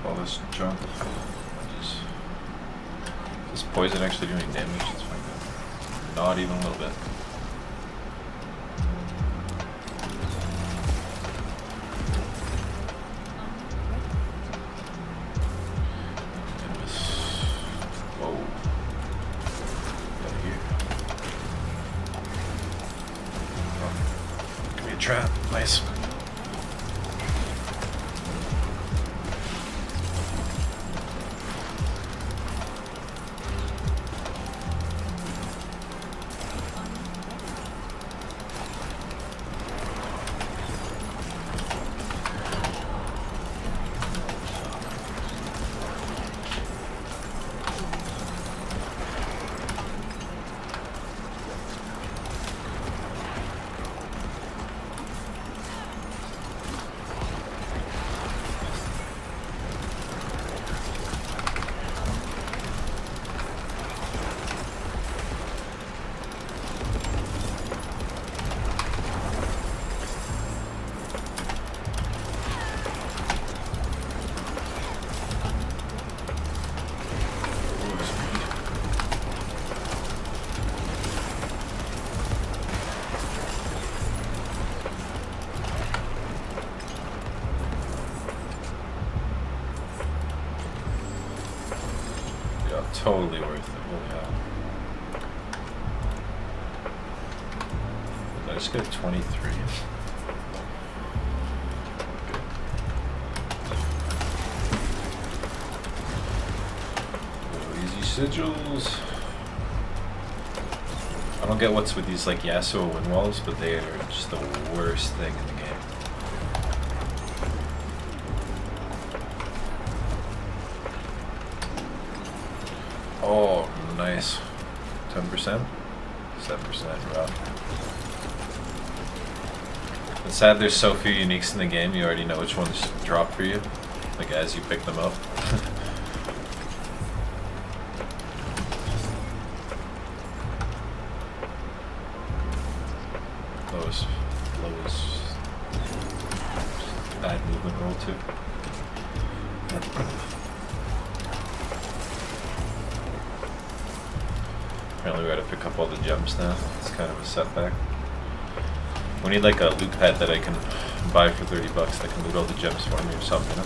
all this junk. Is poison actually doing damage? It's fine. Not even a little bit. Whoa. Got here. Oh. Give me a trap. Nice. Totally worth it. Holy hell. Did I just get 23? Good. Easy sigils. I don't get what's with these like Yasuo wind walls, but they are just the worst thing in the game. Oh, nice. 10%? 7%, rough. It's sad there's so few uniques in the game, you already know which ones drop for you, like as you pick them up. Lowest bad movement roll too. Apparently we gotta pick up all the gems now. It's kind of a setback. We need like a loot pet that I can buy for 30 bucks that can loot all the gems for me or something.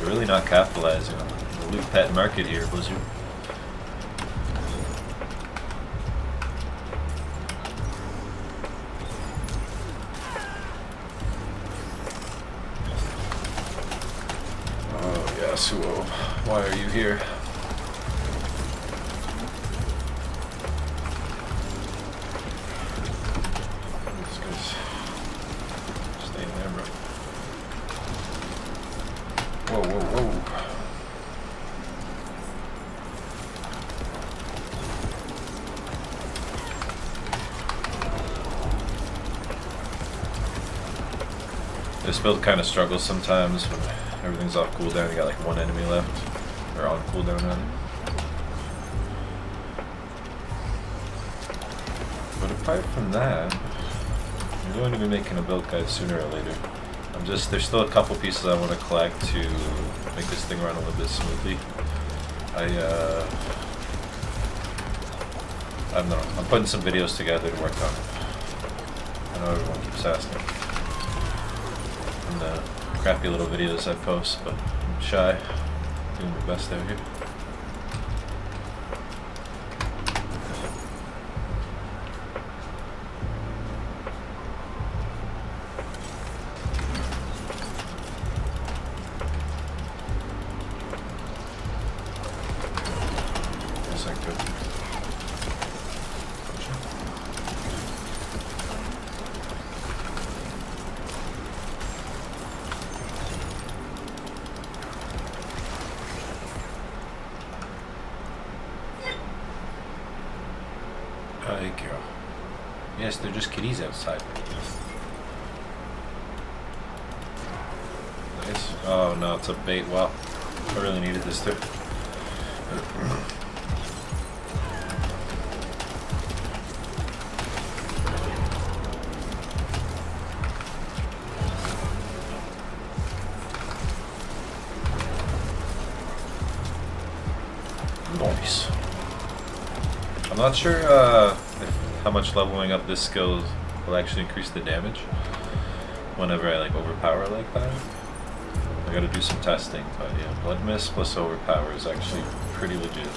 We're really not capitalizing on the loot pet market here, Blizzard. Oh, Yasuo, why are you here? Whoa, whoa, whoa. This build kind of struggles sometimes when everything's off cooldown. You got like one enemy left, or on cooldown rather. But apart from that, I'm going to be making a build guide sooner or later. There's still a couple pieces I want to collect to make this thing run a little bit smoothly. I don't know, I'm putting some videos together to work on. I know everyone keeps asking. And the crappy little videos I post, but I'm shy, doing my best out here. Hi, girl. Yes, they're just kitties outside. Nice. Oh no, it's a bait. Well, I really needed this too. I'm not sure how much leveling up this skill will actually increase the damage whenever I like overpower like that. I gotta do some testing, but yeah, Blood Mist plus Overpower is actually pretty legit.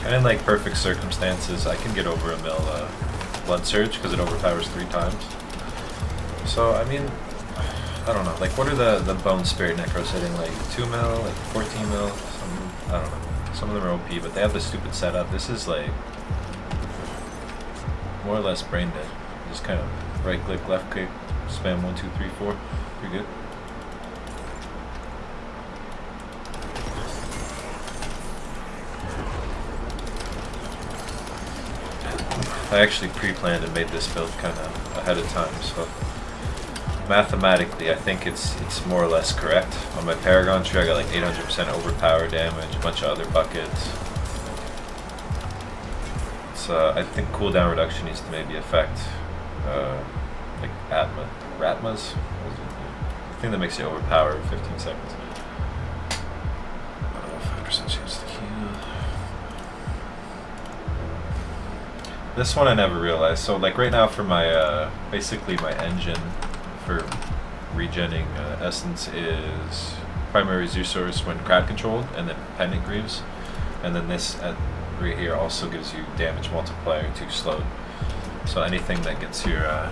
And in like perfect circumstances, I can get over a mil Blood Surge because it overpowers 3 times. So, I mean, I don't know, like what are the Bone Spirit Necros hitting, like 2 mil, like 14 mil, I don't know. Some of them are OP, but they have the stupid setup. This is like more or less brain dead. Just kind of right click, left click, spam 1, 2, 3, 4. Pretty good. I actually pre-planned and made this build kind of ahead of time, so mathematically I think it's more or less correct. On my Paragon tree I got like 800% overpower damage, a bunch of other buckets. It's I think cooldown reduction needs to maybe affect like Ratmas? The thing that makes you overpower 15 seconds. 5% chance to heal. This one I never realized. So like right now for my basically my engine for regenning essence is primary resource when crowd controlled, and then pendant greaves, and then this right here also gives you damage multiplier to slowed. So anything that gets your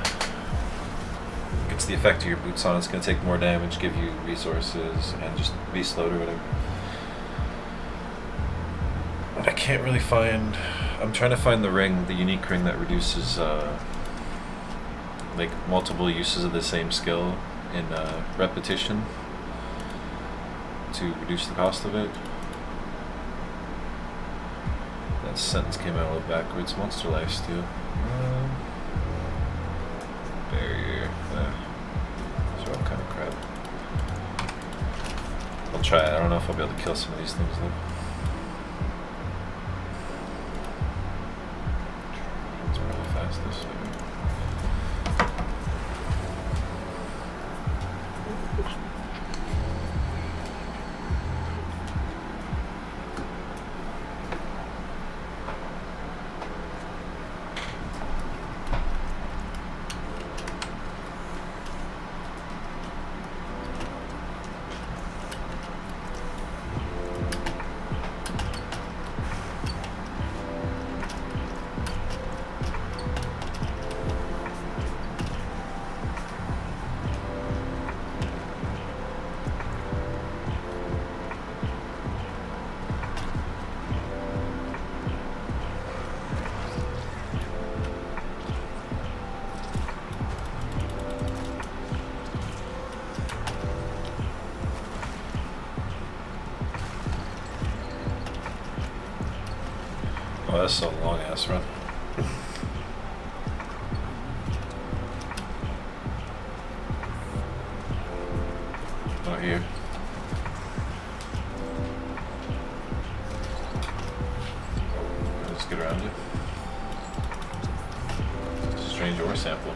gets the effect of your boots on, it's gonna take more damage, give you resources, and just be slowed or whatever. I can't really find. I'm trying to find the ring, the unique ring that reduces like multiple uses of the same skill in repetition to reduce the cost of it. That sentence came out a little backwards. Monster Life Steal. Barrier. So all kind of crap. I'll try it. I don't know if I'll be able to kill some of these things though. It's really fast this way. Oh, that's a long ass run. Not here. Let's get around it. Strange ore sample.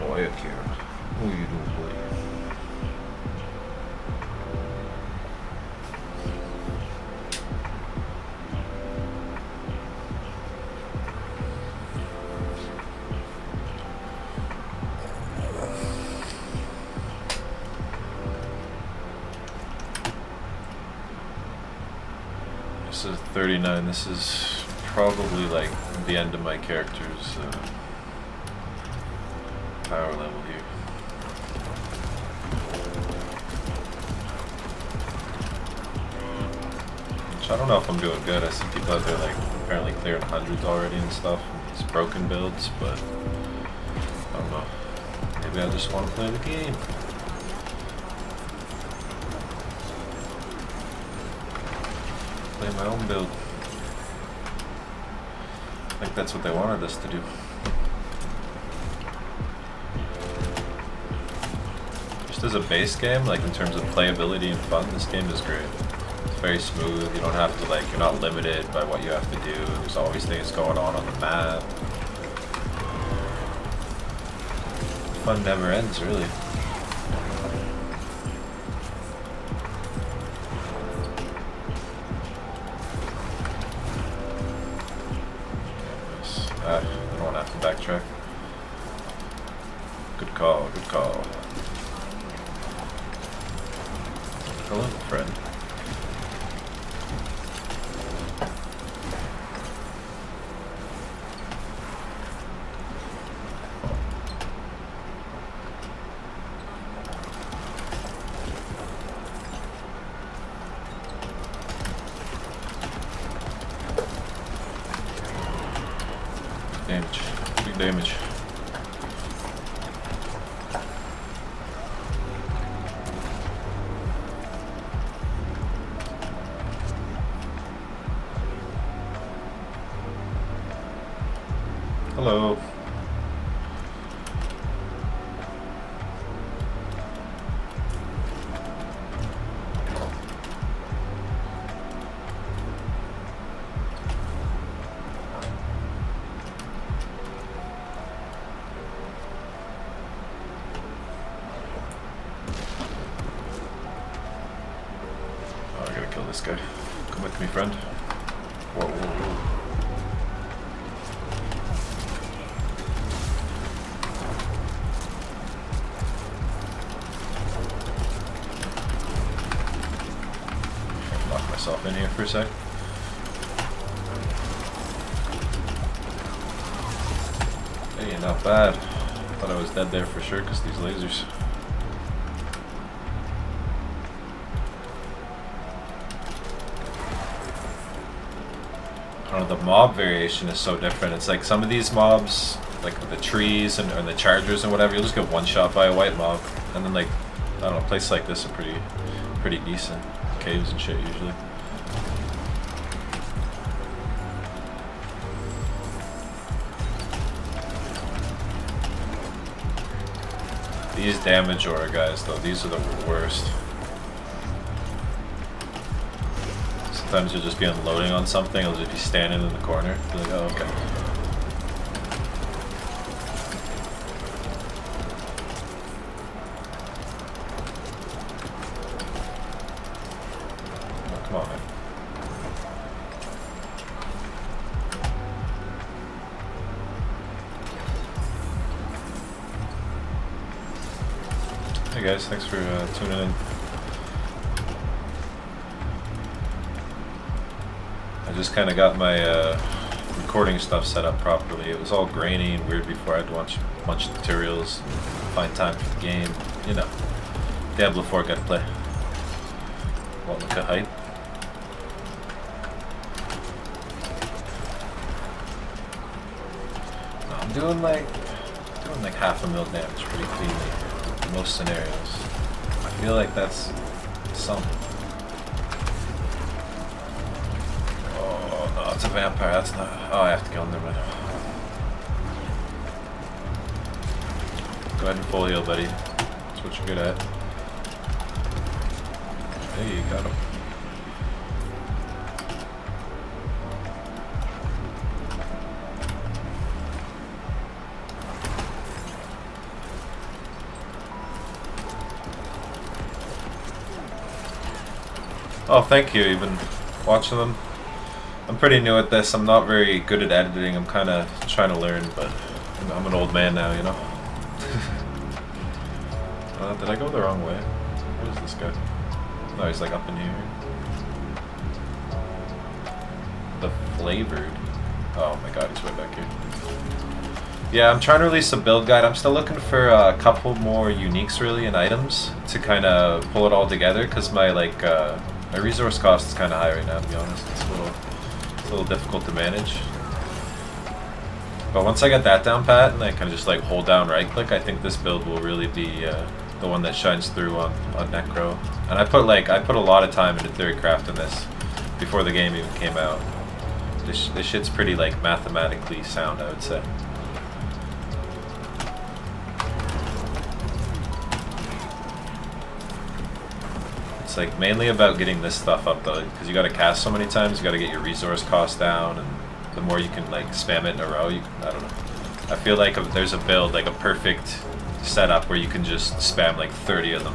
Boy, Akira. What are you doing, buddy? This is 39. This is probably like the end of my character's power level here. Which I don't know if I'm doing good. I see people out there like apparently clearing hundreds already and stuff. These broken builds, but I don't know. Maybe I just want to play the game. Play my own build. I think that's what they wanted us to do. as a base game, like in terms of playability and fun, this game is great. It's very smooth. You don't have to like, you're not limited by what you have to do. There's always things going on the map. Fun never ends, really. I don't want to have to backtrack. Good call, good call. Hello, friend. Damage. Big damage. Hello. Oh, I gotta kill this guy. Come with me, friend. Whoa, whoa, whoa. Lock myself in here for a sec. Hey, not bad. Thought I was dead there for sure because these lasers. I don't know, the mob variation is so different. It's like some of these mobs, like the trees and the chargers and whatever, you'll just get one shot by a white mob, and then like I don't know, places like this are pretty decent. Caves and shit usually. These damage aura guys though, these are the worst. Sometimes you'll just be unloading on something, it'll just be standing in the corner. Be like, oh, okay. Oh, come on, man. Hey guys, thanks for tuning in. I just kind of got my recording stuff set up properly. It was all grainy and weird before. I had to watch a bunch of tutorials, find time for the game. You know, Diablo 4 gotta play. Won't look at hype. No, I'm doing like half a mil damage pretty cleanly in most scenarios. I feel like that's something. Oh, it's a vampire, that's not... Oh, I have to kill him, never mind. Go ahead and full heal, buddy. That's what you're good at. Hey, you got him. Oh, thank you, you've been watching them. I'm pretty new at this. I'm not very good at editing. I'm kind of trying to learn, but I'm an old man now, you know? Did I go the wrong way? Where's this guy? No, he's like up in here. The flavored. Oh my god, he's right back here. Yeah, I'm trying to release a build guide. I'm still looking for a couple more uniques, really, and items to kind of pull it all together, because my, like, my resource cost is kind of high right now, to be honest. It's a little difficult to manage. But once I get that down pat and I kind of just like hold down right click, I think this build will really be the one that shines through on necro. And I put a lot of time into theorycrafting this before the game even came out. This shit's pretty like mathematically sound, I would say. It's like mainly about getting this stuff up though, because you got to cast so many times. You got to get your resource cost down, and the more you can like spam it in a row, I don't know. I feel like if there's a build, like a perfect setup where you can just spam like 30 of them,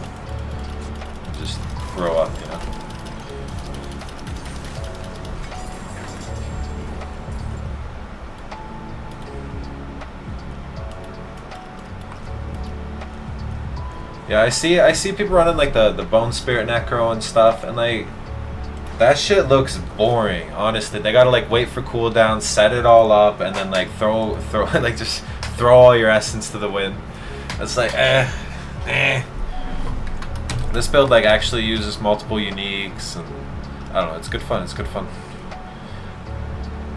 and just throw up, you know. Yeah, I see people running like the Bone Spirit Necro and stuff, and like that shit looks boring, honestly. They gotta like wait for cooldown, set it all up, and then like throw like just throw all your essence to the wind. It's like This build like actually uses multiple uniques, and I don't know, it's good fun, it's good fun.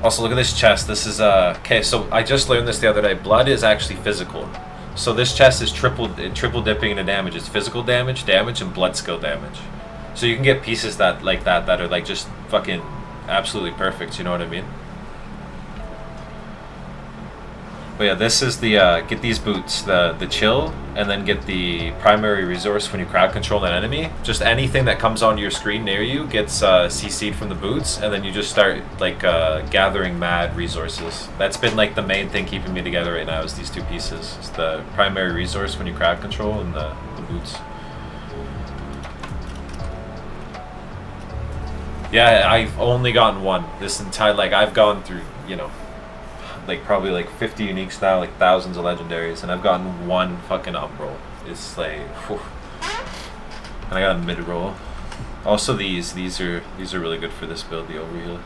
Also, look at this chest. This is okay, so I just learned this the other day. Blood is actually physical. So this chest is triple dipping into damage. It's physical damage, and blood skill damage. So you can get pieces that are like just fucking absolutely perfect. You know what I mean? But yeah, this is the get these boots, the chill, and then get the primary resource when you crowd control an enemy. Just anything that comes onto your screen near you gets CC'd from the boots, and then you just start like gathering mad resources. That's been like the main thing keeping me together right now, is these two pieces. It's the primary resource when you crowd control, and the boots. Yeah, I've only gotten one this entire, like I've gone through, you know, like probably like 50 uniques now, like thousands of legendaries, and I've gotten one fucking up roll. It's like, whew. And I got a mid roll. Also these are really good for this build, the overheal.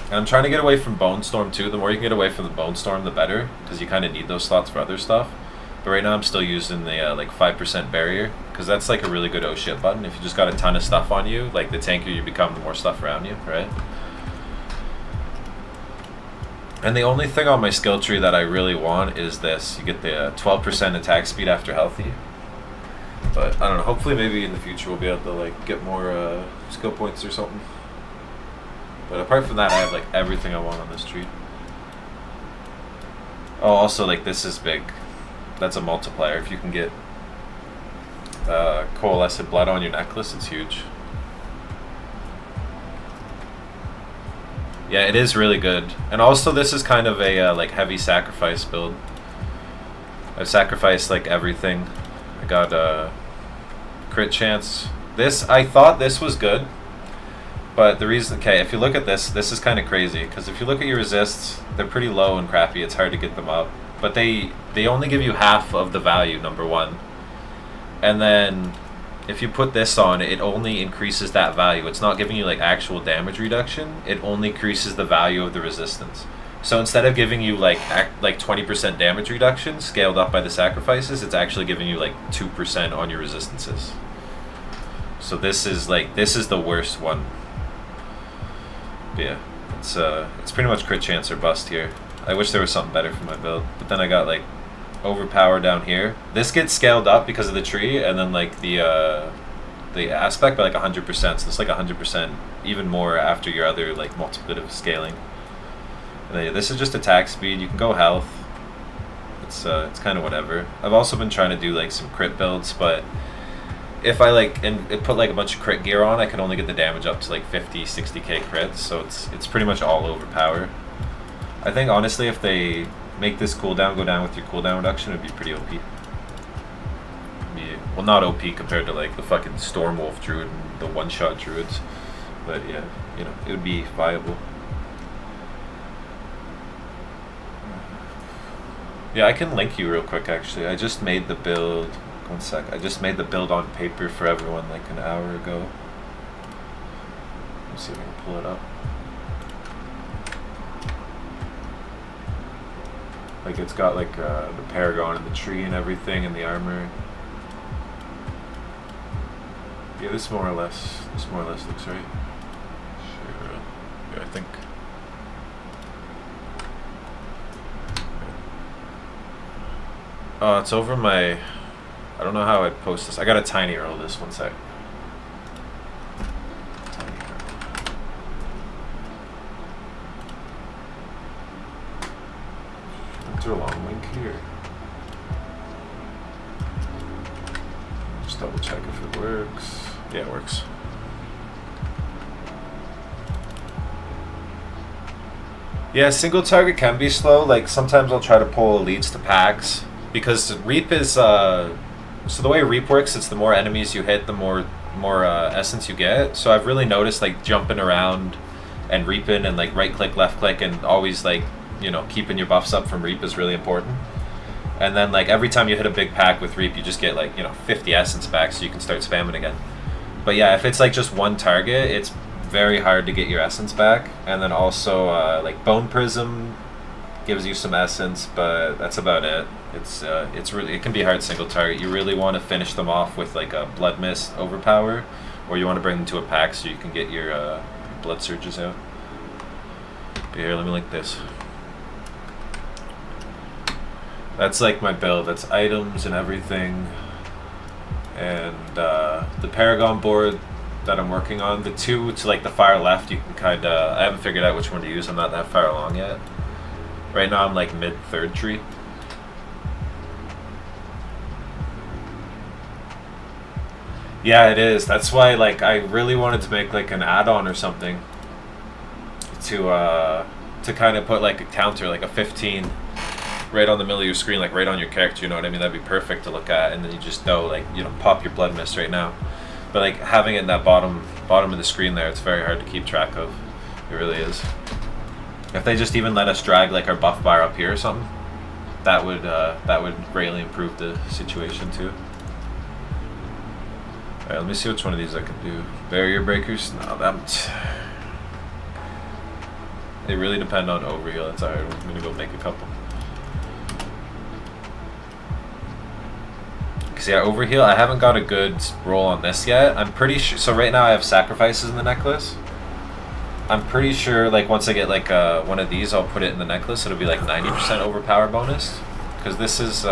And I'm trying to get away from Bone Storm too. The more you can get away from the Bone Storm, the better, because you kind of need those slots for other stuff. But right now I'm still using the like 5% barrier, because that's like a really good oh shit button. If you just got a ton of stuff on you, like the tankier you become, the more stuff around you, right? And the only thing on my skill tree that I really want is this. You get the 12% attack speed after healthy. But I don't know, hopefully maybe in the future we'll be able to like get more skill points or something. But apart from that, I have like everything I want on this tree. Oh, also like this is big. That's a multiplier. If you can get coalesced blood on your necklace, it's huge. Yeah, it is really good. And also this is kind of a like heavy sacrifice build. I've sacrificed like everything. I got a crit chance. I thought this was good, but the reason, okay, if you look at this is kind of crazy, because if you look at your resists, they're pretty low and crappy. It's hard to get them up, but they only give you half of the value, number one. And then if you put this on, it only increases that value. It's not giving you like actual damage reduction. It only increases the value of the resistance. So instead of giving you like 20% damage reduction scaled up by the sacrifices, it's actually giving you like 2% on your resistances. So this is the worst one. But yeah, it's pretty much crit chance or bust here. I wish there was something better for my build, but then I got like overpower down here. This gets scaled up because of the tree, and then like the aspect by like 100%. So it's like 100% even more after your other like multiplicative scaling. And then, yeah, this is just attack speed. You can go health. It's kind of whatever. I've also been trying to do like some crit builds, but if I like and put like a bunch of crit gear on, I can only get the damage up to like 50-60k crits. So it's pretty much all overpower. I think honestly, if they make this cooldown go down with your cooldown reduction, it'd be pretty OP. Well, not OP compared to like the fucking Stormwolf Druid and the one-shot Druids, but yeah, you know, it would be viable. Yeah, I can link you real quick actually. I just made the build, one sec, I just made the build on paper for everyone like an hour ago. Let's see if I can pull it up. Like it's got like the Paragon and the tree and everything and the armor. Yeah, this more or less looks right. Sure. Yeah, I think. It's over my. I don't know how I'd post this. I got a tiny roll this one sec. A long link here. Just double check if it works. Yeah, it works. Yeah, single target can be slow. Like sometimes I'll try to pull elites to packs because Reap is so the way Reap works, it's the more enemies you hit, the more essence you get. So I've really noticed like jumping around and reaping and like right click, left click, and always like, you know, keeping your buffs up from Reap is really important. And then like every time you hit a big pack with Reap, you just get like, you know, 50 essence back, so you can start spamming again. But yeah, if it's like just one target, it's very hard to get your essence back. And then also like Bone Prism gives you some essence, but that's about it. It's really, it can be hard single target. You really want to finish them off with like a Blood Mist overpower, or you want to bring them to a pack so you can get your blood surges out. But here, let me link this. That's like my build. That's items and everything. And the Paragon board that I'm working on, the two to like the far left, you can kind of, I haven't figured out which one to use. I'm not that far along yet. Right now I'm like mid third tree. Yeah, it is. That's why like I really wanted to make like an add-on or something to kind of put like a counter, like a 15 right on the middle of your screen, like right on your character, you know what I mean? That'd be perfect to look at, and then you just know, like, you know, pop your Blood Mist right now. But like having it in that bottom of the screen there, it's very hard to keep track of. It really is. If they just even let us drag like our buff bar up here or something, that would greatly improve the situation too. Alright, let me see which one of these I can do. Barrier breakers? No, that... They really depend on overheal. That's alright. I'm gonna go make a couple. Cause yeah, overheal, I haven't got a good roll on this yet. I'm pretty sure, so right now I have sacrifices in the necklace. I'm pretty sure like once I get like one of these, I'll put it in the necklace. It'll be like 90% overpower bonus. Cause this is,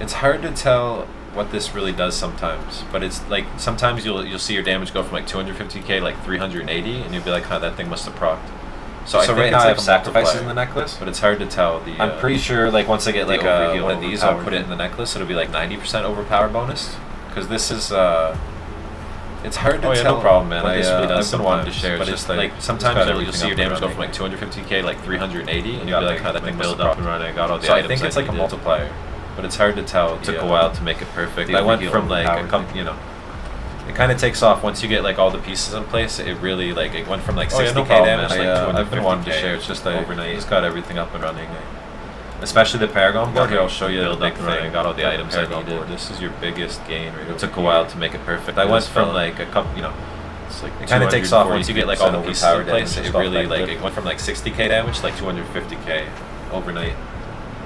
it's hard to tell what this really does sometimes, but it's like sometimes you'll see your damage go from like 250k like 380, and you'll be like, huh, that thing must have procced. So I think right now I have sacrifices in the necklace, but it's hard to tell. I'm pretty sure like once I get like one of these, I'll put it in the necklace. It'll be like 90% overpower bonus, because this is it's hard to tell. No problem, man. I've been wanting to share, but it's like sometimes you'll see your damage go from like 250k like 380, and you'll be like, huh, that thing build up and running. I got all the items. I think it's like a multiplier, but it's hard to tell. It took a while to make it perfect. I went from like a couple, you know, it kind of takes off once you get like all the pieces in place. It really like it went from like 60k damage to like 250k. I've been wanting to share. It's just overnight. Just got everything up and running. Especially the Paragon board. Here, I'll show you the big thing. I got all the items I needed. This is your biggest gain. Right, it took a while to make it perfect. I went from like a couple, you know, it's like it kind of takes off once you get like all the pieces in place. It really like it went from like 60k damage to like 250k overnight.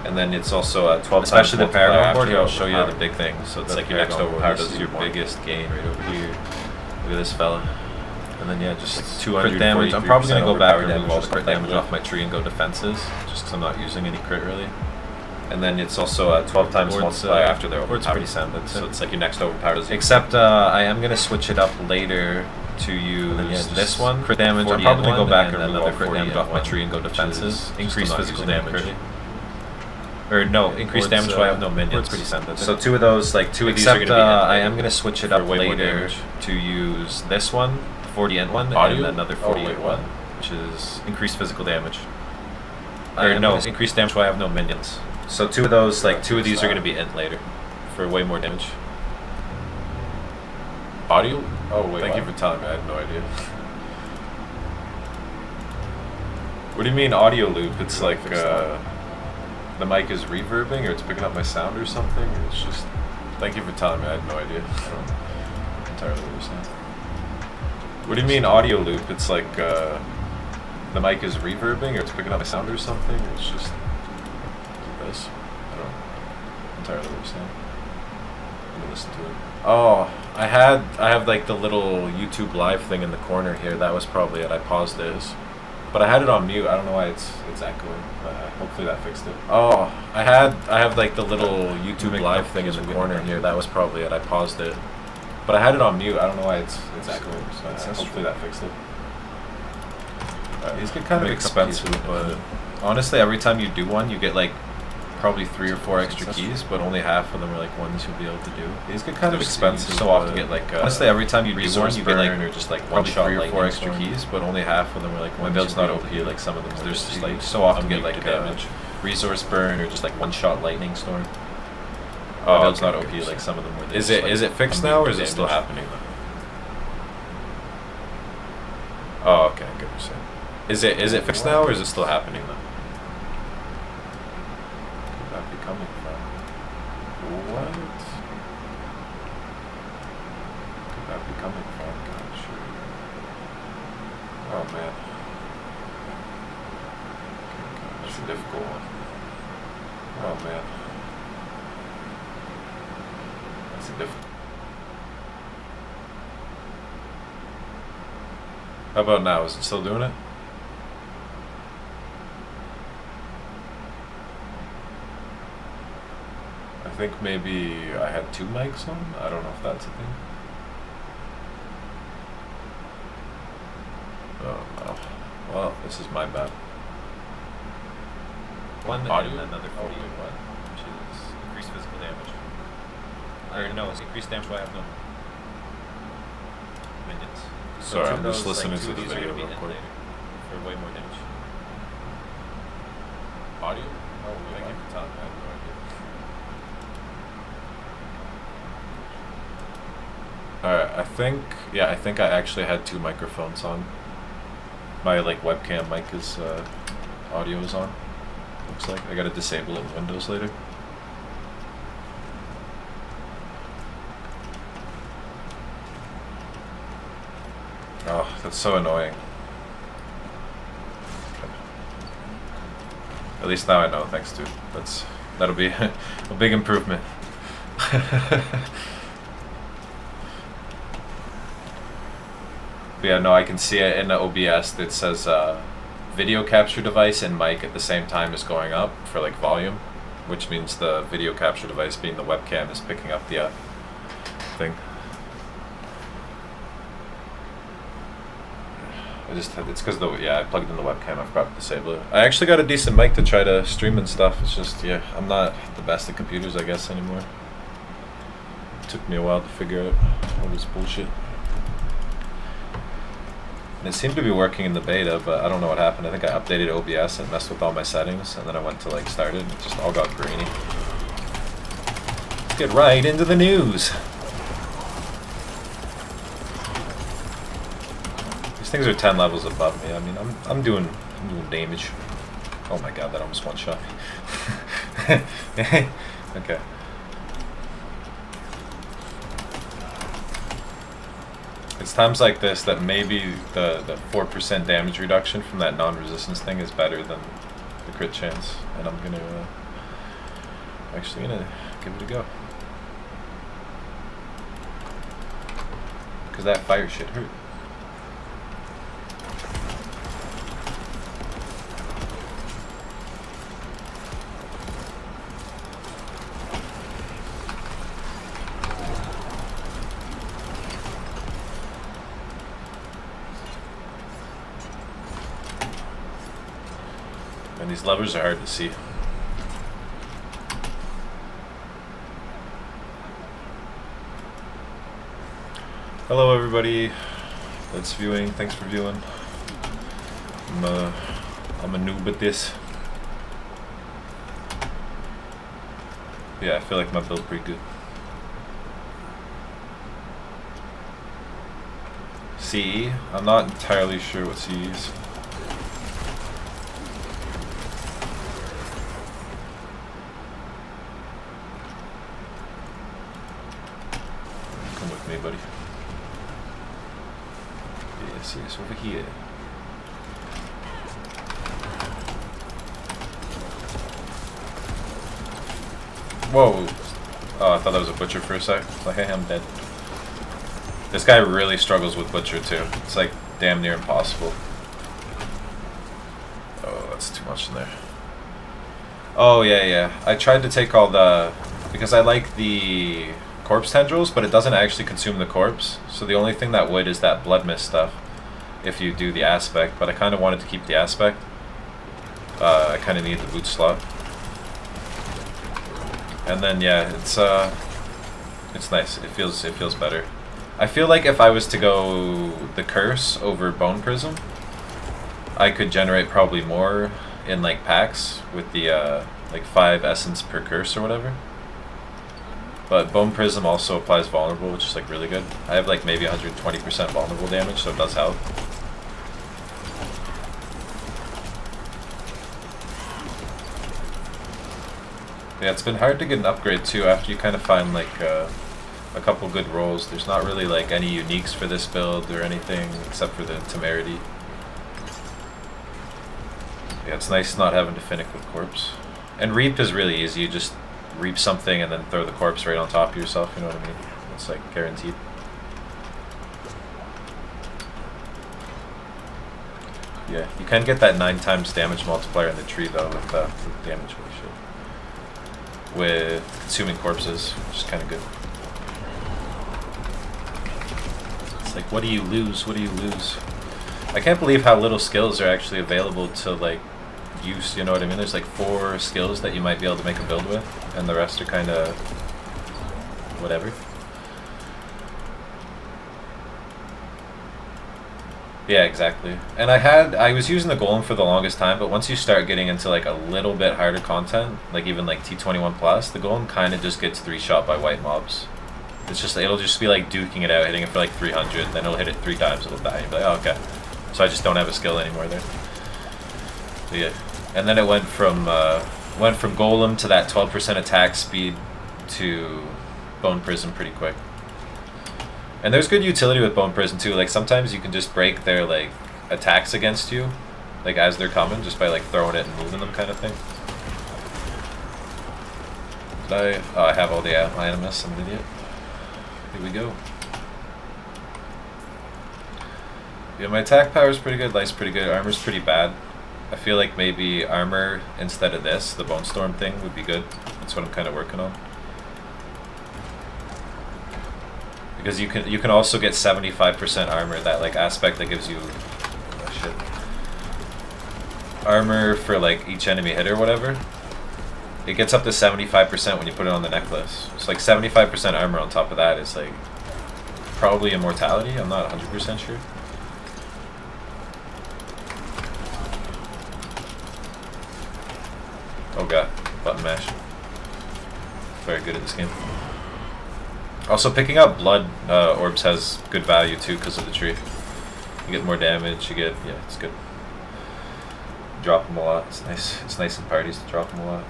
And then it's also 12 especially the Paragon board. Here, I'll show you the big thing. So it's like your next overpower. This is your biggest gain right over here. Look at this fella. And then yeah, just like 200 damage. I'm probably gonna go back and remove all the crit damage off my tree and go defenses, just because I'm not using any crit really. And then it's also 12 times multiplier after their overpower. It's pretty standard. So it's like your next overpower. Except I am gonna switch it up later to use this one. Crit damage. I'm probably gonna go back and remove all crit damage off my tree and go defenses. Increase physical damage. Or no, increased damage while I have no minions. Pretty standard. So two of those, like two of these are going to be I am going to switch it up later to use this one, 40 int one, and another 48 one, which is increased physical damage. Or no, increased damage while I have no minions. So two of those, like two of these are going to be int later for way more damage. Audio? Oh wait, thank you for telling me. I had no idea. What do you mean audio loop? It's like the mic is reverbing, or it's picking up my sound or something. It's just, thank you for telling me. I had no idea. I don't entirely understand. What do you mean audio loop? It's like the mic is reverbing, or it's picking up my sound or something. It's just this. I don't entirely understand. Let me listen to it. Oh, I have like the little YouTube live thing in the corner here. That was probably it. I paused this. But I had it on mute. I don't know why it's echoing. But hopefully that fixed it. Oh, I have like the little YouTube live thing in the corner here. That was probably it. I paused it. But I had it on mute. I don't know why it's echoing. So hopefully that fixed it. These get kind of expensive, but honestly, every time you do one, you get like probably 3 or 4 extra keys, but only half of them are like ones you'll be able to do. These get kind of expensive. So often get like honestly every time you do one, you get like or just like one shot 3 or 4 extra keys, but only half of them are like my build's not OP like some of them. There's just like so often get like damage, resource burn or just like one shot lightning storm. My build's not OP like some of them. Where is it fixed now or is it still happening though? Oh, okay, good percent. Is it fixed now or is it still happening though? Could that be coming from? What? Could that be coming from? Gosh. Oh man. That's a difficult one. Oh man. That's a difficult. How about now? Is it still doing it? I think maybe I had 2 mics on. I don't know if that's a thing. Oh no. Well, this is my bad. One audio and another 40 what? Which is increased physical damage. Or no, it's increased damage while I have no minions. Sorry, I'm just listening to the video real quick. For way more damage. Audio? Oh, I can't tell. I have no idea. Alright, I think I actually had 2 microphones on. My like webcam mic is audio is on. Looks like I gotta disable it in Windows later. Oh, that's so annoying. Okay. At least now I know, thanks dude. That'll be a big improvement. But yeah, no, I can see it in the OBS that says video capture device and mic at the same time is going up for like volume, which means the video capture device being the webcam is picking up the thing. It's because I plugged in the webcam, I forgot to disable it. I actually got a decent mic to try to stream and stuff, it's just, yeah, I'm not the best at computers I guess anymore. It took me a while to figure out all this bullshit. And it seemed to be working in the beta, but I don't know what happened. I think I updated OBS and messed with all my settings, and then I went to like start it, and it just all got grainy. Let's get right into the news. These things are 10 levels above me. I mean, I'm doing damage. Oh my god, that almost one shot me. Okay. It's times like this that maybe the 4% damage reduction from that non-resistance thing is better than the crit chance, and I'm actually gonna give it a go. Because that fire shit hurt. And these levers are hard to see. Hello everybody that's viewing, thanks for viewing. I'm a noob at this. Yeah, I feel like my build's pretty good. CE? I'm not entirely sure what CE is. Come with me, buddy. Yes, over here. Whoa! Oh, I thought that was a butcher for a sec. It's like, hey, I'm dead. This guy really struggles with butcher too. It's like damn near impossible. Oh, that's too much in there. Oh, yeah. I tried to take all the... Because I like the corpse tendrils, but it doesn't actually consume the corpse. So the only thing that would is that blood mist stuff. If you do the aspect, but I kind of wanted to keep the aspect. I kind of need the boot slot. And then yeah, it's nice. It feels better. I feel like if I was to go the curse over bone prism, I could generate probably more in like packs with the like 5 essence per curse or whatever. But bone prism also applies vulnerable, which is like really good. I have like maybe 120% vulnerable damage, so it does help. Yeah, it's been hard to get an upgrade too after you kind of find like a couple good rolls. There's not really like any uniques for this build or anything except for the temerity. Yeah, it's nice not having to finick with corpse. And reap is really easy. You just reap something and then throw the corpse right on top of yourself, you know what I mean? It's like guaranteed. Yeah, you can get that 9 times damage multiplier in the tree though with damage with consuming corpses, which is kind of good. It's like, what do you lose? What do you lose? I can't believe how little skills are actually available to like use, you know what I mean? There's like 4 skills that you might be able to make a build with, and the rest are kind of whatever. Yeah, exactly. And I was using the golem for the longest time, but once you start getting into like a little bit harder content, like even like T21 plus, the golem kind of just gets 3-shot by white mobs. It's just, it'll just be like duking it out, hitting it for like 300, then it'll hit it 3 times, it'll die. You'll be like, oh, okay. So I just don't have a skill anymore there. So yeah. And then it went from golem to that 12% attack speed to bone prism pretty quick. And there's good utility with bone prism too. Like sometimes you can just break their like attacks against you, like as they're coming, just by like throwing it and moving them, kind of thing. Did I? Oh, I have all the Itemis. I'm an idiot. Here we go. Yeah, my attack power is pretty good. Life's pretty good. Armor's pretty bad. I feel like maybe armor instead of this, the Bone Storm thing, would be good. That's what I'm kind of working on. Because you can also get 75% armor, that like aspect that gives you armor for like each enemy hit or whatever. It gets up to 75% when you put it on the necklace. It's like 75% armor on top of that is like probably immortality. I'm not 100% sure. Oh god, button mash. Very good at this game. Also, picking up blood orbs has good value too because of the tree. You get more damage. You get, yeah, it's good. Drop them a lot. It's nice. It's nice in parties to drop them a lot.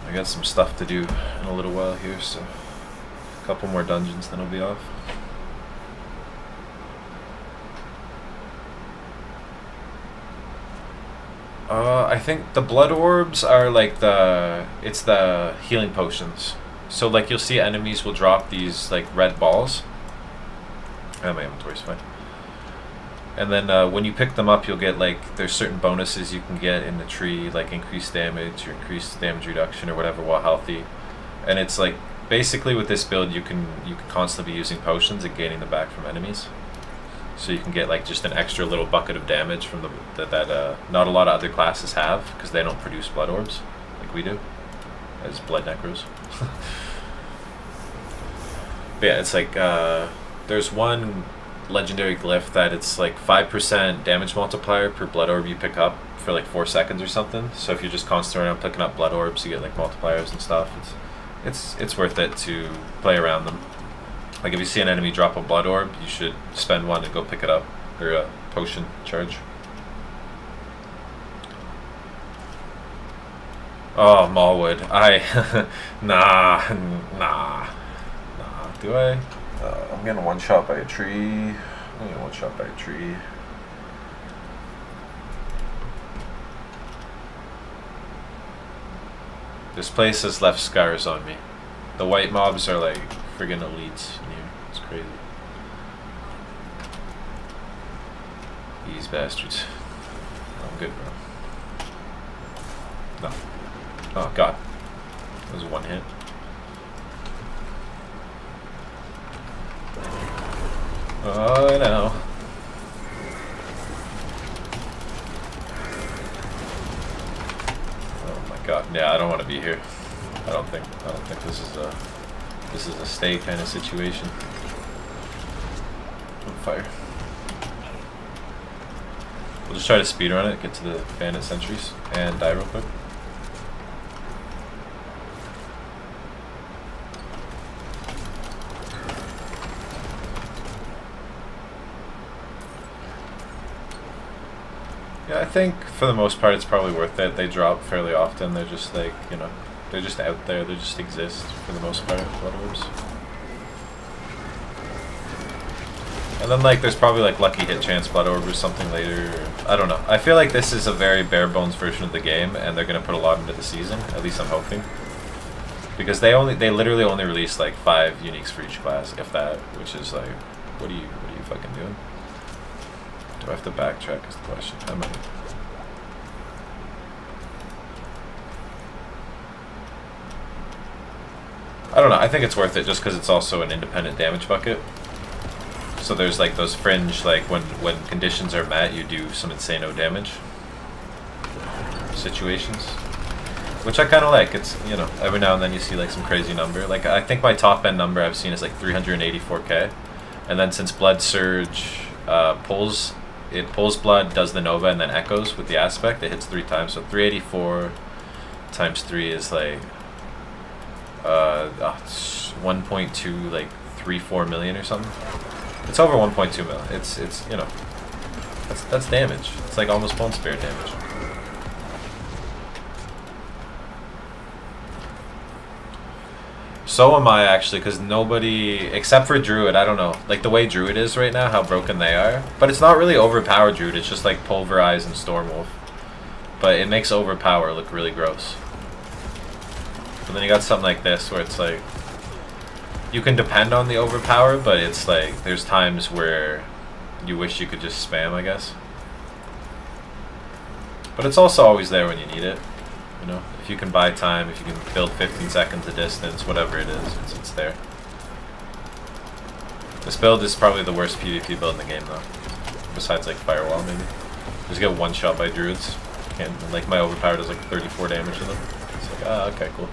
I got some stuff to do in a little while here, so a couple more dungeons, then I'll be off. I think the blood orbs are like it's the healing potions. So like you'll see enemies will drop these like red balls. Oh, my inventory's fine. And then when you pick them up, you'll get like, there's certain bonuses you can get in the tree, like increased damage or increased damage reduction or whatever while healthy. And it's like, basically with this build, you can constantly be using potions and gaining them back from enemies. So you can get like just an extra little bucket of damage from that not a lot of other classes have, because they don't produce blood orbs like we do as blood necros. But yeah, it's like there's one legendary glyph that it's like 5% damage multiplier per blood orb you pick up for like 4 seconds or something. So if you're just constantly around picking up blood orbs, you get like multipliers and stuff. It's worth it to play around them. Like if you see an enemy drop a blood orb, you should spend 1 and go pick it up, or a potion charge. Oh, Mallwood. Nah. Do I? I'm getting one shot by a tree. I'm getting one shot by a tree. This place has left scars on me. The white mobs are like friggin' elites in here. It's crazy. These bastards. I'm good, bro. No. Oh god. That was one hit. Oh, I know. God, yeah, I don't want to be here. I don't think this is a stay kind of situation. On fire. We'll just try to speedrun it, get to the bandit sentries, and die real quick. Yeah, I think for the most part it's probably worth it. They drop fairly often. They're just like, you know, they're just out there. They just exist for the most part, blood orbs. And then like there's probably like lucky hit chance blood orb or something later. Or, I don't know. I feel like this is a very bare bones version of the game, and they're gonna put a lot into the season. At least I'm hoping, because they literally only release like 5 uniques for each class, if that. Which is like, what are you fucking doing? Do I have to backtrack is the question. I might. I don't know. I think it's worth it just because it's also an independent damage bucket. So there's like those fringe, like when conditions are met, you do some insano damage situations, which I kind of like. It's, you know, every now and then you see like some crazy number. Like I think my top end number I've seen is like 384k, and then since Blood Surge pulls blood, does the Nova, and then echoes with the aspect, it hits 3 times. So 384 times 3 is like 1.2, like 3-4 million or something. It's over 1.2 mil. It's you know, that's damage. It's like almost Bone Spirit damage. So am I actually, because nobody except for Druid, I don't know, like the way Druid is right now, how broken they are. But it's not really overpowered Druid. It's just like Pulverize and Stormwolf. But it makes Overpower look really gross. But then you got something like this where it's like, you can depend on the overpower, but it's like there's times where you wish you could just spam, I guess. But it's also always there when you need it. You know, if you can buy time, if you can build 15 seconds of distance, whatever it is, it's there. This build is probably the worst PvP build in the game, though. Besides like Firewall, maybe. Just get one shot by Druids. Can't, like my overpower does like 34 damage to them. It's like, ah, okay, cool.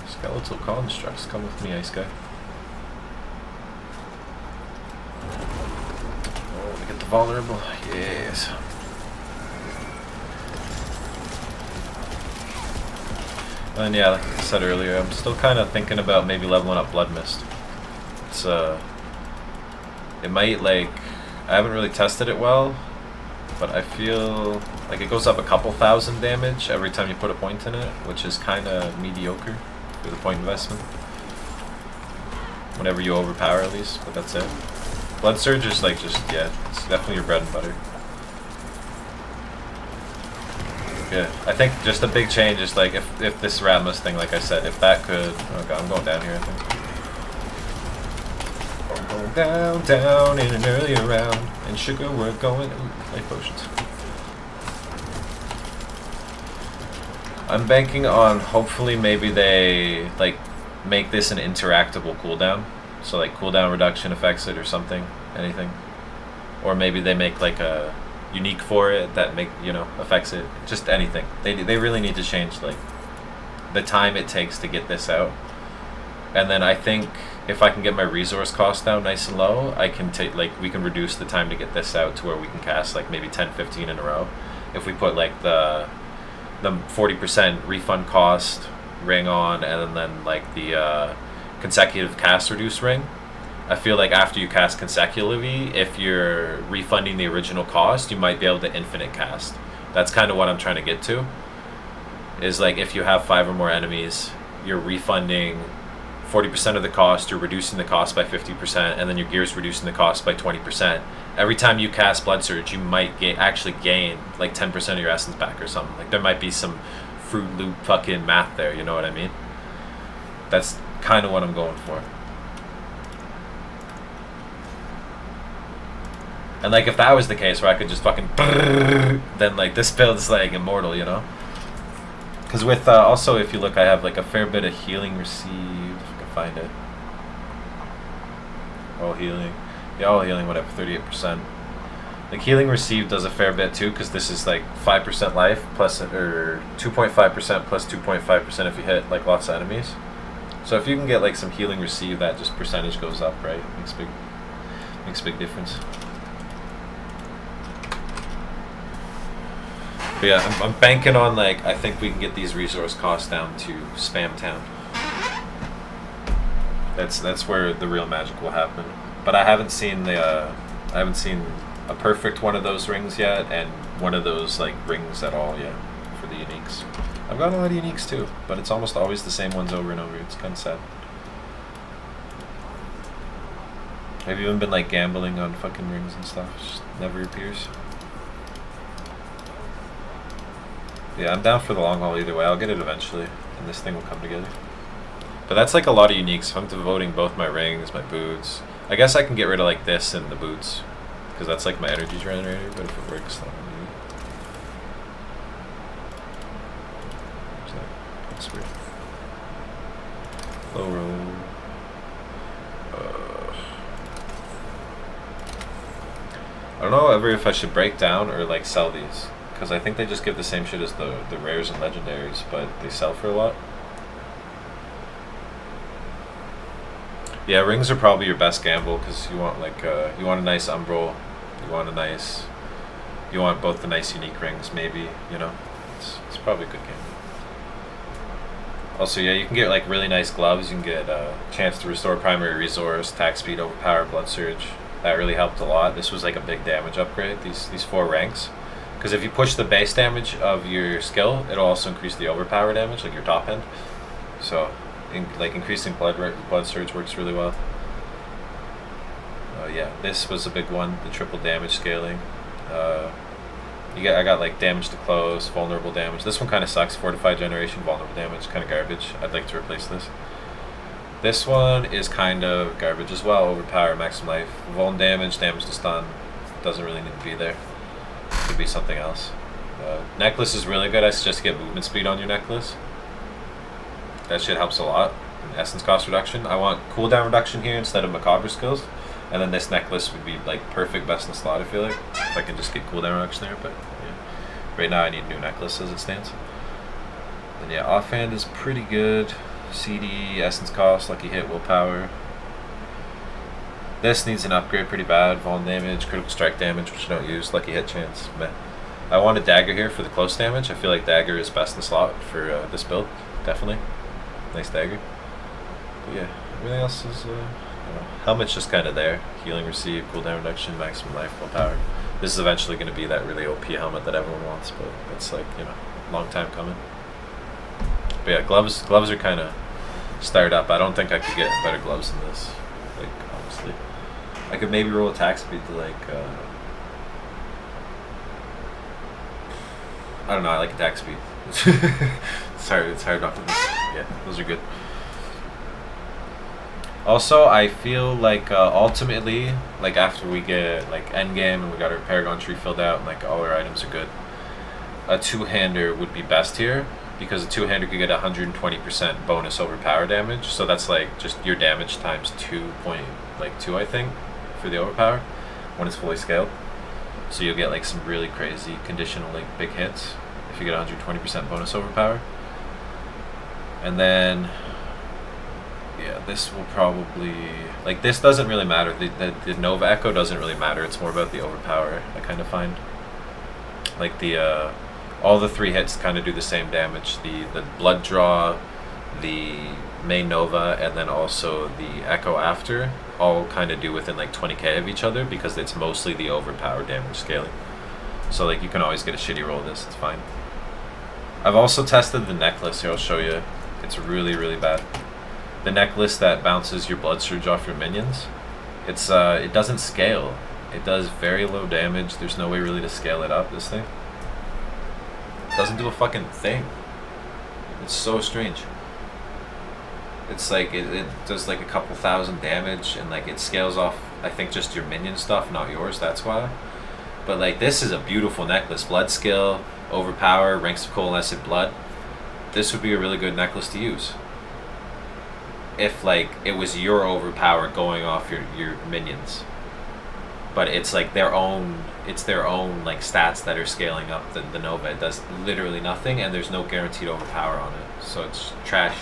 Skeletal constructs, come with me, Ice Guy. Oh, we get the vulnerable, yes. And yeah, like I said earlier, I'm still kind of thinking about maybe leveling up Blood Mist. It's it might, like, I haven't really tested it well, but I feel like it goes up a couple thousand damage every time you put a point in it, which is kind of mediocre for the point investment. Whenever you overpower, at least, but that's it. Blood Surge is like just, yeah, it's definitely your bread and butter. Yeah, I think just a big change is like if this Ratmus thing, like I said, if that could, oh god, I'm going down here, I think. I'm going down in an earlier round, and sugar we're going, ooh, life potions. I'm banking on hopefully maybe they like make this an interactable cooldown, so like cooldown reduction affects it or something, anything, or maybe they make like a unique for it that affects it, just anything. They really need to change like the time it takes to get this out, and then I think if I can get my resource cost down nice and low, I can take we can reduce the time to get this out to where we can cast like maybe 10-15 in a row if we put like the 40% refund cost ring on, and then like the consecutive cast reduce ring. I feel like after you cast consecutively, if you're refunding the original cost, you might be able to infinite cast. That's kind of what I'm trying to get to, is like if you have 5 or more enemies, you're refunding 40% of the cost, you're reducing the cost by 50%, and then your gear's reducing the cost by 20%. Every time you cast Blood Surge, you might actually gain like 10% of your essence back or something. Like there might be some Fruit Loop fucking math there, you know what I mean? That's kind of what I'm going for. And like if that was the case where I could just fucking then like this build's like immortal, you know? Because with also if you look, I have like a fair bit of healing received, if I can find it. Oh, healing. Yeah, all healing, whatever, 38%. Like healing received does a fair bit too, because this is like 5% life plus, or 2.5% plus 2.5% if you hit like lots of enemies. So if you can get like some healing received, that just percentage goes up, right? Makes a big difference. But yeah, I'm banking on like, I think we can get these resource costs down to spam town. That's where the real magic will happen. But I haven't seen a perfect one of those rings yet, and one of those like rings at all yet for the uniques. I've got a lot of uniques too, but it's almost always the same ones over and over. It's kind of sad. Have you even been like gambling on fucking rings and stuff? It just never appears. Yeah, I'm down for the long haul either way. I'll get it eventually, and this thing will come together. But that's like a lot of uniques. If I'm devoting both my rings, my boots, I guess I can get rid of like this and the boots, because that's like my energy generator. But if it works, then that's weird. Low roll. I don't know ever if I should break down or like sell these, because I think they just give the same shit as the rares and legendaries, but they sell for a lot. Yeah, rings are probably your best gamble, because you want like you want a nice umbral, you want both the nice unique rings, maybe, you know. It's probably a good gamble. Also, yeah, you can get like really nice gloves. You can get a chance to restore primary resource, attack speed, overpower, blood surge. That really helped a lot. This was like a big damage upgrade, these 4 ranks. Because if you push the base damage of your skill, it'll also increase the overpower damage, like your top end. So, like increasing blood surge works really well. Yeah, this was a big one, the triple damage scaling. I got like damage to close, vulnerable damage. This one kind of sucks. Fortified generation, vulnerable damage, kind of garbage. I'd like to replace this. This one is kind of garbage as well. Overpower, maximum life, vuln damage, damage to stun. Doesn't really need to be there. Could be something else. Necklace is really good. I suggest get movement speed on your necklace. That shit helps a lot. Essence cost reduction. I want cooldown reduction here instead of macabre skills. And then this necklace would be like perfect best in slot, I feel like. If I can just get cooldown reduction there, but yeah. Right now I need a new necklace as it stands. And yeah, offhand is pretty good. CD, essence cost, lucky hit, willpower. This needs an upgrade pretty bad. Vuln damage, critical strike damage, which I don't use. Lucky hit chance, meh. I want a dagger here for the close damage. I feel like dagger is best in slot for this build, definitely. Nice dagger. But yeah, everything else is, helmet's just kind of there. Healing received, cooldown reduction, maximum life, willpower. This is eventually going to be that really OP helmet that everyone wants, but it's like, long time coming. But yeah, gloves are kind of started up. I don't think I could get better gloves than this, like, honestly. I could maybe roll attack speed to like, I don't know, I like attack speed. It's hard not to, yeah, those are good. Also, I feel like ultimately, like after we get like Endgame and we got our Paragon tree filled out and like all our items are good, a two-hander would be best here, because a two-hander could get 120% bonus overpower damage. So that's like just your damage times 2.2, I think, for the overpower when it's fully scaled. So you'll get like some really crazy conditional like big hits if you get 120% bonus overpower. And then yeah, this will probably, like, this doesn't really matter. The Nova Echo doesn't really matter. It's more about the overpower, I kind of find. Like the all the 3 hits kind of do the same damage. The blood draw, the main Nova, and then also the Echo after all kind of do within like 20k of each other, because it's mostly the overpower damage scaling. So like you can always get a shitty roll of this, it's fine. I've also tested the necklace here, I'll show you. It's really, really bad. The necklace that bounces your blood surge off your minions, it doesn't scale. It does very low damage. There's no way really to scale it up, this thing. It doesn't do a fucking thing. It's so strange. It's like, it does like a couple thousand damage, and like it scales off, I think, just your minion stuff, not yours, that's why. But like, this is a beautiful necklace. Blood skill, overpower, ranks of coalescent blood. This would be a really good necklace to use if like it was your overpower going off your minions. but it's like their own like stats that are scaling up the Nova. It does literally nothing, and there's no guaranteed overpower on it. So it's trash,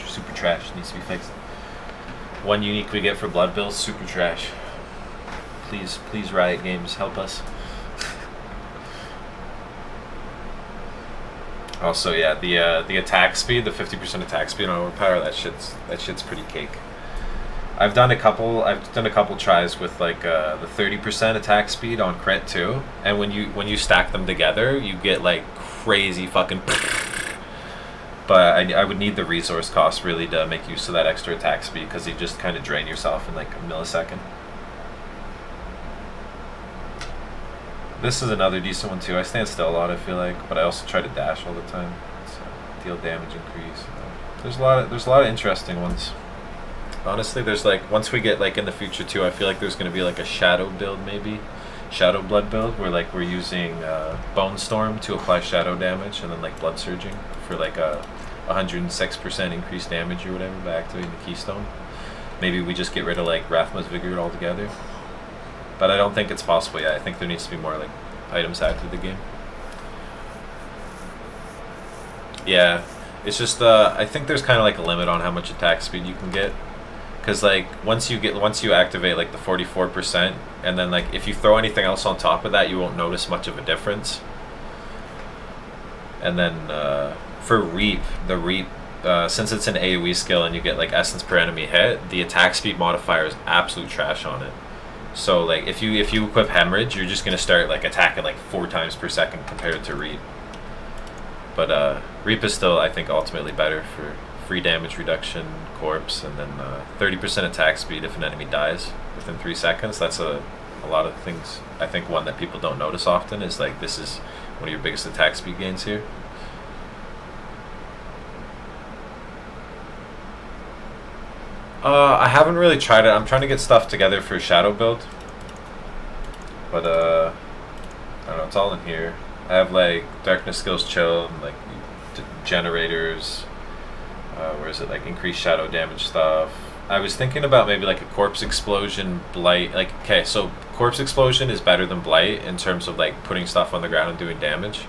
super trash. Needs to be fixed. One unique we get for blood bills, super trash. Please, Riot Games, help us. Also, yeah, the attack speed, the 50% attack speed on overpower, that shit's pretty cake. I've done a couple tries with like the 30% attack speed on crit too, and when you stack them together, you get like crazy fucking. But I would need the resource cost really to make use of that extra attack speed, because you just kind of drain yourself in like a millisecond. This is another decent one too. I stand still a lot, I feel like, but I also try to dash all the time. So deal damage increase. There's a lot of interesting ones. Honestly, there's like, once we get like in the future too, I feel like there's going to be like a shadow build, maybe shadow blood build, where like we're using Bone Storm to apply shadow damage, and then like blood surging for like a 106% increased damage or whatever by activating the keystone. Maybe we just get rid of like Rathma's Vigor altogether. But I don't think it's possible yet. I think there needs to be more like items added to the game. Yeah, it's just I think there's kind of like a limit on how much attack speed you can get, because like once you activate like the 44%, and then like if you throw anything else on top of that, you won't notice much of a difference. And then for Reap, since it's an AoE skill and you get like essence per enemy hit, the attack speed modifier is absolute trash on it. So like if you equip Hemorrhage, you're just gonna start like attacking like 4 times per second compared to Reap. But Reap is still, I think, ultimately better for free damage reduction, corpse, and then 30% attack speed if an enemy dies within 3 seconds. That's a lot of things. I think one that people don't notice often is like this is one of your biggest attack speed gains here. I haven't really tried it. I'm trying to get stuff together for Shadow build. But, I don't know, it's all in here. I have, like, Darkness Skills Chill, and, like, generators. Where is it? Like, increased shadow damage stuff. I was thinking about maybe, like, a Corpse Explosion, Blight. Like, okay, so Corpse Explosion is better than Blight in terms of, like, putting stuff on the ground and doing damage.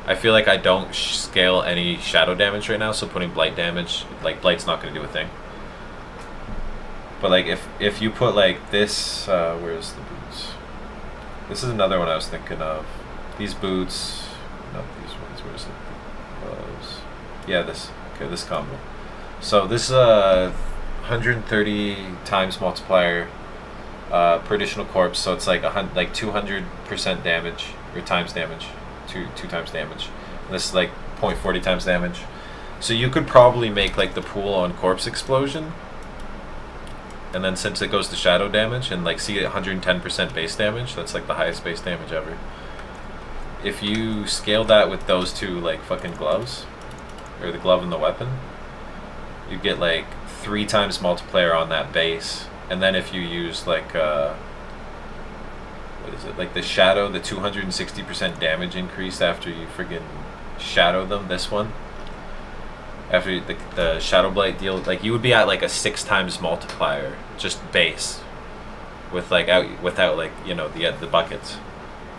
I feel like I don't scale any shadow damage right now, so putting Blight damage, like, Blight's not going to do a thing. But like if you put like this, where's the boots? This is another one I was thinking of. These boots, not these ones. Where's it? Gloves. Yeah, this. Okay, this combo. So this is a 130 times multiplier per additional corpse. So it's like 200% damage or times damage, two times damage. And this is like 0.40 times damage. So you could probably make like the pool on Corpse Explosion. And then since it goes to shadow damage and like see 110% base damage, that's like the highest base damage ever. If you scale that with those two like fucking gloves, or the glove and the weapon, you get like 3 times multiplier on that base. And then if you use like what is it, like the shadow, the 260% damage increase after you friggin' shadow them, this one. After the Shadow Blight deal, like you would be at like a 6 times multiplier, just base, with like without like, you know, the buckets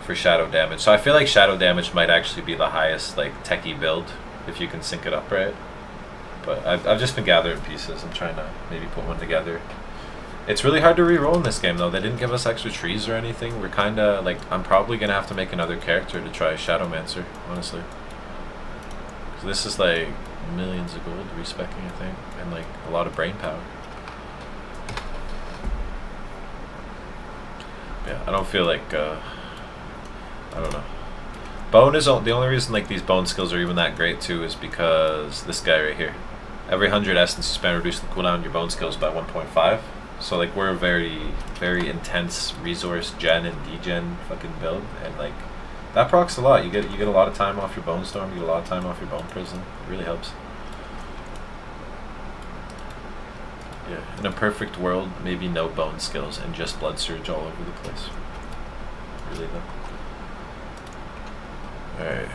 for shadow damage. So I feel like shadow damage might actually be the highest like techie build if you can sync it up right. But I've just been gathering pieces. I'm trying to maybe put one together. It's really hard to re-roll in this game though. They didn't give us extra trees or anything. We're kind of like, I'm probably gonna have to make another character to try Shadowmancer, honestly. So this is like millions of gold respecking, I think, and like a lot of brain power. Yeah, I don't feel like I don't know. Bone is the only reason like these bone skills are even that great too is because this guy right here. Every 100 essence you spend reduce the cooldown on your bone skills by 1.5. So like we're a very, very intense resource gen and degen fucking build, and like that procs a lot. You get a lot of time off your Bone Storm, you get a lot of time off your Bone Prison. It really helps. Yeah, in a perfect world, maybe no bone skills and just blood surge all over the place. Really though. Alright.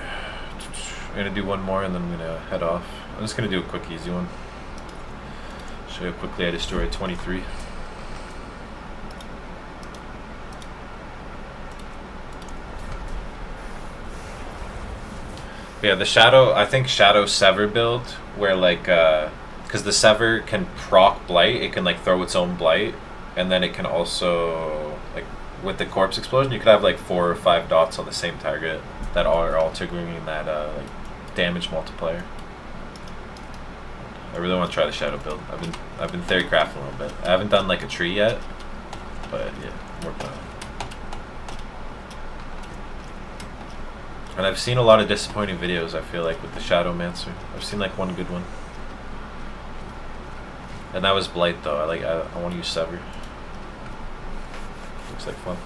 I'm gonna do one more and then I'm gonna head off. I'm just gonna do a quick easy one. Show you how quickly I destroyed 23. But yeah, the shadow. I think shadow sever build where like because the sever can proc blight. It can like throw its own blight, and then it can also like with the corpse explosion, you could have like 4 or 5 dots on the same target that are all triggering that like damage multiplier. I really want to try the shadow build. I've been theory crafting a little bit. I haven't done like a tree yet, but yeah, I'm working on it. And I've seen a lot of disappointing videos, I feel like, with the Shadowmancer. I've seen like one good one. And that was Blight though. I want to use Sever. Looks like fun.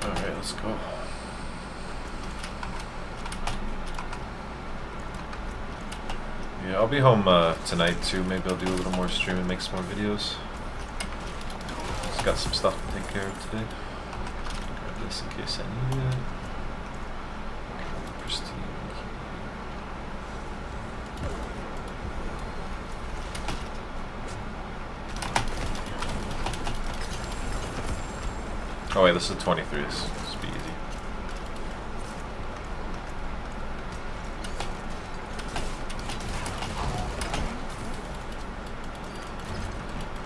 Alright, let's go. Yeah, I'll be home tonight too. Maybe I'll do a little more stream and make some more videos. Just got some stuff to take care of today. Grab this in case I need it. Pristine. Oh wait, this is 23. This will be easy.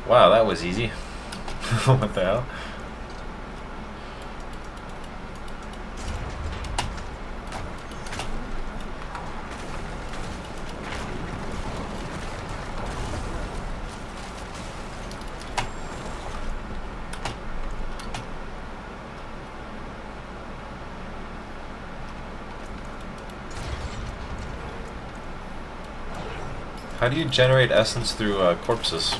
Wow, that was easy. What the hell? How do you generate essence through corpses?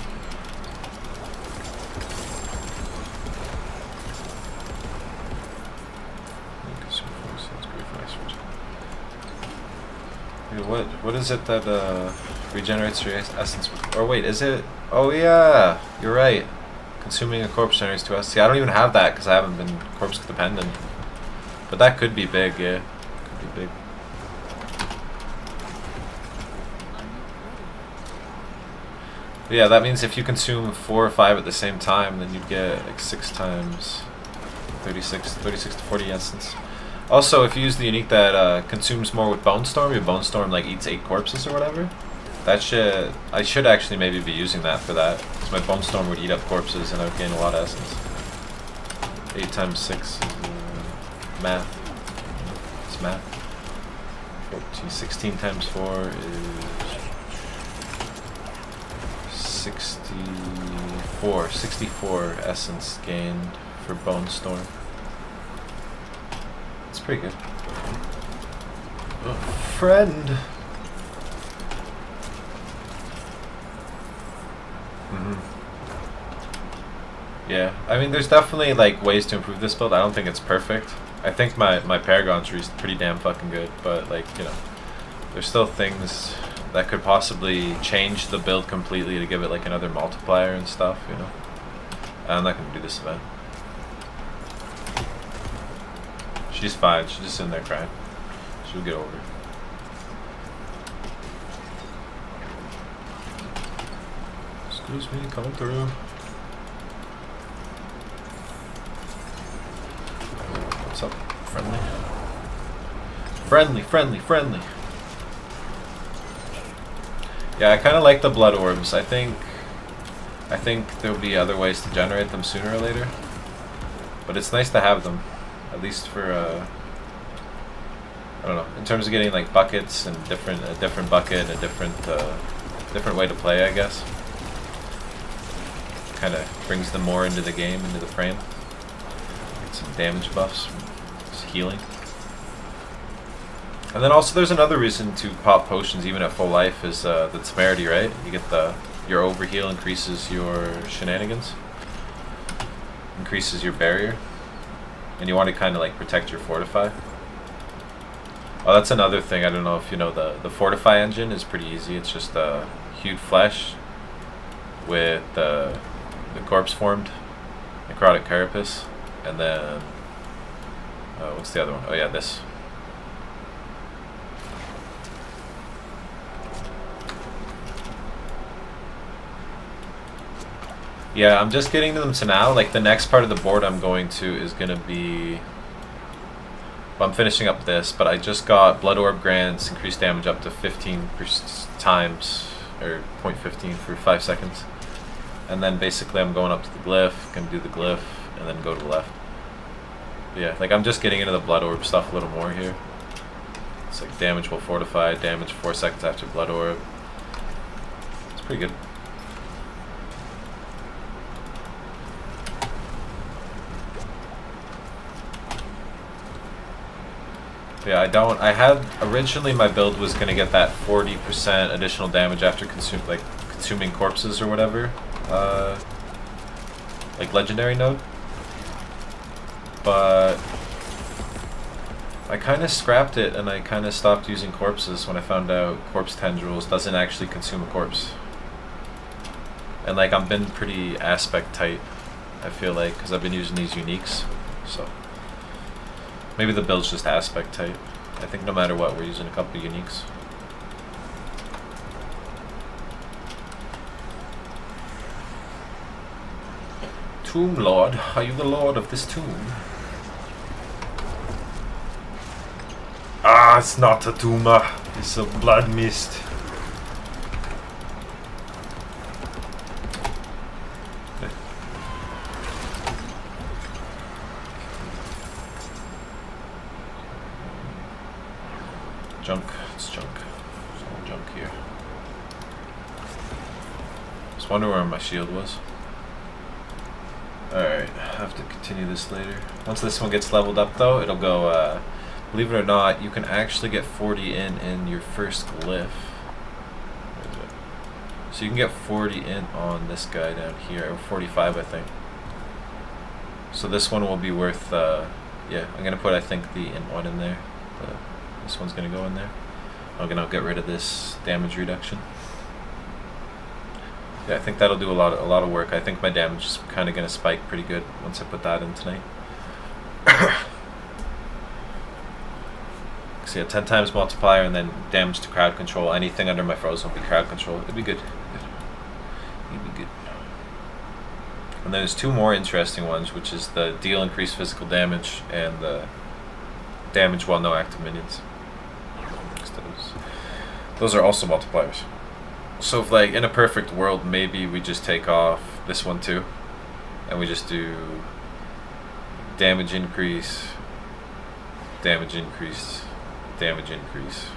What is it that regenerates your essence? Or wait, is it? Oh yeah, you're right. Consuming a corpse generates 2 essence. See, I don't even have that because I haven't been corpse dependent. But that could be big, yeah. Could be big. Yeah, that means if you consume 4 or 5 at the same time, then you'd get like 6 times 36 to 40 essence. Also, if you use the unique that consumes more with Bone Storm, your Bone Storm like eats 8 corpses or whatever. That shit, I should actually maybe be using that for that, because my Bone Storm would eat up corpses and I would gain a lot of essence. 8 times 6 is math. It's math. 14, 16 times 4 is 64 essence gained for Bone Storm. It's pretty good. Oh, friend! Yeah, I mean, there's definitely like ways to improve this build. I don't think it's perfect. I think my Paragon tree is pretty damn fucking good, but like, you know, there's still things that could possibly change the build completely to give it like another multiplier and stuff, you know. I'm not gonna do this event. She's fine, she's just in there crying. She'll get over it. Excuse me, coming through. What's up? Friendly? Friendly, friendly, friendly. Yeah, I kind of like the blood orbs. I think there'll be other ways to generate them sooner or later. But it's nice to have them, at least for I don't know, in terms of getting like buckets and a different bucket, a different way to play, I guess. Kind of brings them more into the game, into the frame. Get some damage buffs, just healing. And then also there's another reason to pop potions even at full life is the temerity, right? You get your overheal increases your shenanigans, increases your barrier, and you want to kind of like protect your fortify. Oh, that's another thing. I don't know if you know the fortify engine is pretty easy. It's just hewed flesh with the corpse formed necrotic carapace, and then what's the other one? Oh yeah, this. Yeah, I'm just getting them to now. Like the next part of the board I'm going to is gonna be. Well, I'm finishing up this, but I just got Blood Orb grants, increased damage up to 15 times, or 0.15 for 5 seconds. And then basically I'm going up to the glyph, gonna do the glyph, and then go to the left. But yeah, like I'm just getting into the Blood Orb stuff a little more here. It's like damage will fortify, damage 4 seconds after Blood Orb. It's pretty good. Yeah, I had originally my build was gonna get that 40% additional damage after consuming corpses or whatever, like legendary node. But I kind of scrapped it and I kind of stopped using corpses when I found out corpse tendrils doesn't actually consume a corpse. And like I've been pretty aspect tight, I feel like, because I've been using these uniques, so. Maybe the build's just aspect tight. I think no matter what, we're using a couple uniques. Tomb Lord, are you the lord of this tomb? Ah, it's not a tumor. It's a blood mist. Junk. It's junk. There's all junk here. Just wonder where my shield was. Alright, I have to continue this later. Once this one gets leveled up though, it'll go, believe it or not, you can actually get 40 in your first glyph. Where is it? So you can get 40 in on this guy down here, or 45 I think. So this one will be worth, yeah, I'm going to put I think the int one in there. This one's gonna go in there. I'm gonna get rid of this damage reduction. Yeah, I think that'll do a lot of work. I think my damage is kind of gonna spike pretty good once I put that in tonight. So yeah, 10 times multiplier and then damage to crowd control. Anything under my frozen will be crowd control. It'd be good. It'd be good. And then there's two more interesting ones, which is the deal increased physical damage and the damage while no active minions. Those are also multipliers. So if like in a perfect world, maybe we just take off this one too, and we just do damage increase, damage increase, damage increase,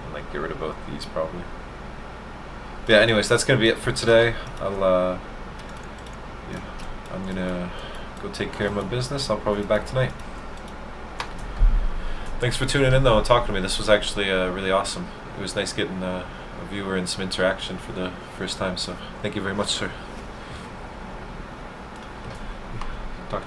and like get rid of both these probably. But yeah, anyways, that's gonna be it for today. Yeah, I'm gonna go take care of my business. I'll probably be back tonight. Thanks for tuning in though and talking to me. This was actually really awesome. It was nice getting a viewer and some interaction for the first time, so thank you very much, sir. Talk to